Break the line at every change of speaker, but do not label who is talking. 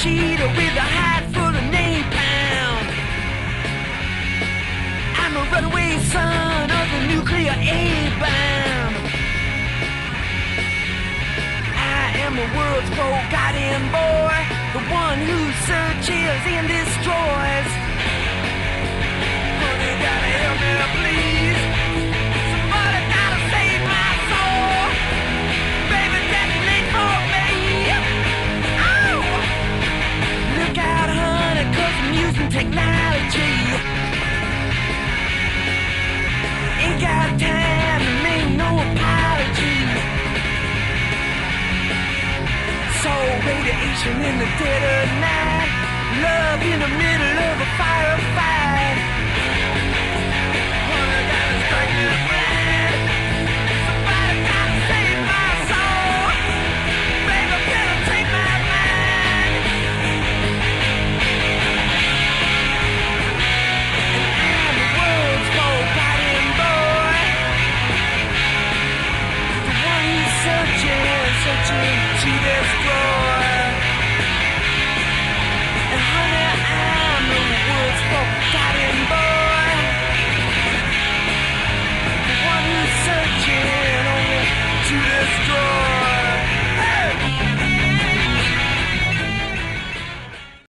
cheetah with a hide full of napalm. I'm a runaway son of the nuclear A-bomb. I am the world's forgotten boy, the one who searches and destroys. Honey, gotta help me, please. Somebody gotta save my soul. Baby, detonate for me. Oh! Look out, honey, 'cause I'm using technology. Ain't got time to make no apology. So radiation in the dead of night, love in the middle of a firefight.